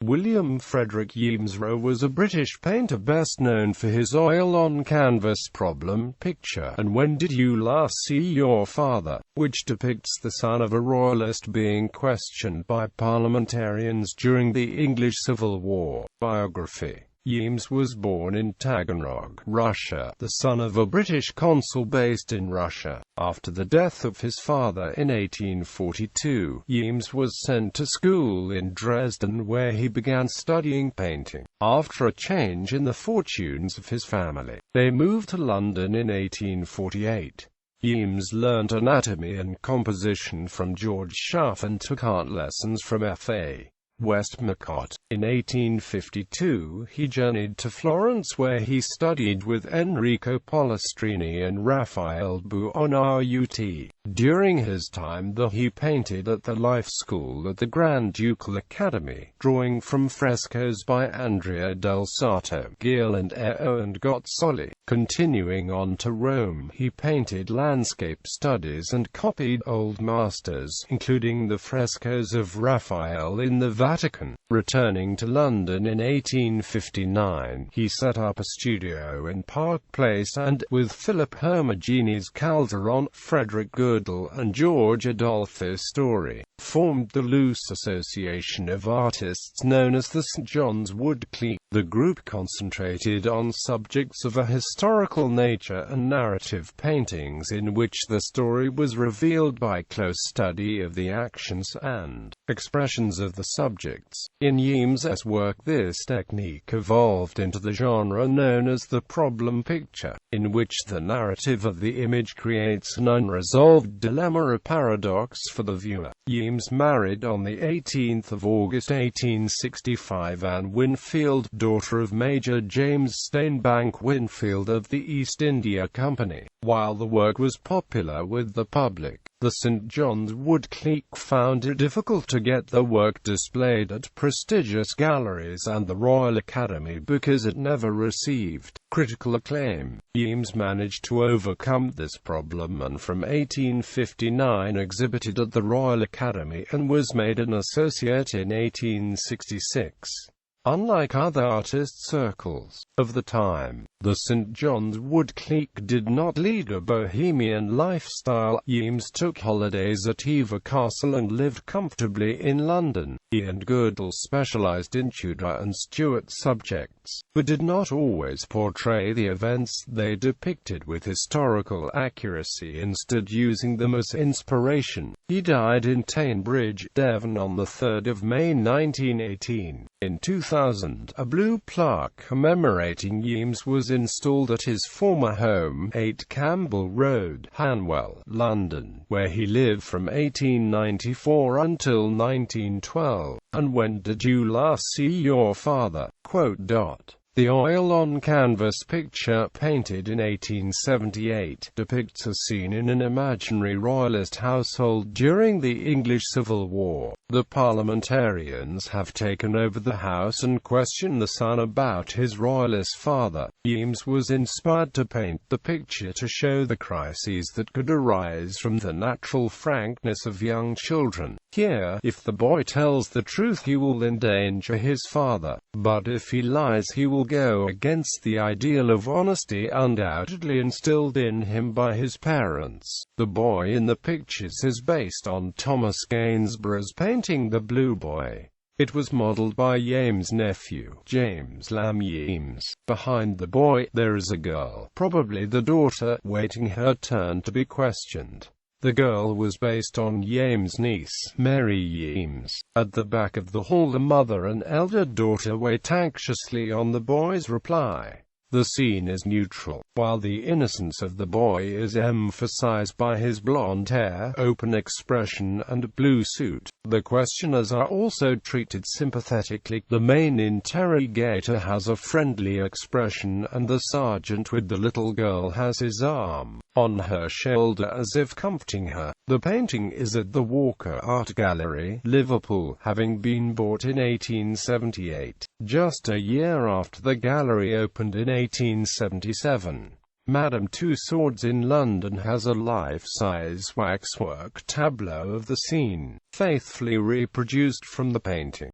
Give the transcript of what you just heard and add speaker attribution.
Speaker 1: William Frederick Yeames RA was a British painter best known for his oil-on-canvas problem picture, And When Did You Last See Your Father?, which depicts the son of a royalist being questioned by parliamentarians during the English Civil War. Biography. Yeames was born in Taganrog, Russia, the son of a British consul based in Russia. After the death of his father in 1842, Yeames was sent to school in Dresden where he began studying painting. After a change in the fortunes of his family, they moved to London in 1848. Yeames learnt anatomy and composition from George Schaff and took art lessons from F.A. Westmacott. In 1852, he journeyed to Florence where he studied with Enrico Pollastrini and Raphael Buonaiuti. During his time there he painted at the Life School at the Grand Ducal Academy, drawing from frescoes by Andrea del Sarto, Gil and Eo and Gozzoli. Continuing on to Rome, he painted landscape studies and copied old masters, including the frescoes of Raphael in the Vatican. Returning to London in 1859, he set up a studio in Park Place and, with Philip Hermogenes Calderon, Frederick Goodall and George Adolphus Story, formed the loose association of artists known as the St. John's Wood Clique. The group concentrated on subjects of a historical nature and narrative paintings in which the story was revealed by close study of the actions and expressions of the subjects. In Yeames's work, this technique evolved into the genre known as the problem picture, in which the narrative of the image creates an unresolved dilemma or paradox for the viewer. Yeames married on the 18th of August 1865 Anne Wynfield, daughter of Major James Steinbank Wynfield of the East India Company. While the work was popular with the public, the St. John's Wood Clique found it difficult to get the work displayed at prestigious galleries and the Royal Academy because it never received critical acclaim. Yeames managed to overcome this problem and from 1859 exhibited at the Royal Academy and was made an associate in 1866. Unlike other artist circles of the time, the St. John's Wood Clique did not lead a bohemian lifestyle. Yeames took holidays at Hever Castle and lived comfortably in London. He and Goodall specialized in Tudor and Stuart subjects, but did not always portray the events they depicted with historical accuracy, instead using them as inspiration. He died in Tainbridge, Devon on the 3rd of May 1918. In 2000, a blue plaque commemorating Yeames was installed at his former home, 8 Campbell Road, Hanwell, London, where he lived from 1894 until 1912. And When Did You Last See Your Father? The oil-on-canvas picture, painted in 1878, depicts a scene in an imaginary royalist household during the English Civil War. The Parliamentarians have taken over the house and question the son about his royalist father. Yeames was inspired to paint the picture to show the crises that could arise from the natural frankness of young children. Here, if the boy tells the truth he will endanger his father, but if he lies he will go against the ideal of honesty undoubtedly instilled in him by his parents. The boy in the pictures is based on Thomas Gainsborough's painting The Blue Boy. It was modeled by Yeames' nephew, James Lamb Yeames. Behind the boy, there is a girl, probably the daughter, waiting her turn to be questioned. The girl was based on Yeames' niece, Mary Yeames. At the back of the hall, the mother and elder daughter wait anxiously on the boy's reply. The scene is neutral, while the innocence of the boy is emphasized by his blonde hair, open expression and blue suit. The questioners are also treated sympathetically. The main interrogator has a friendly expression and the sergeant with the little girl has his arm on her shoulder as if comforting her. The painting is at the Walker Art Gallery, Liverpool, having been bought in 1878, just a year after the gallery opened in 1877. Madame Tussauds in London has a life-size waxwork tableau of the scene, faithfully reproduced from the painting.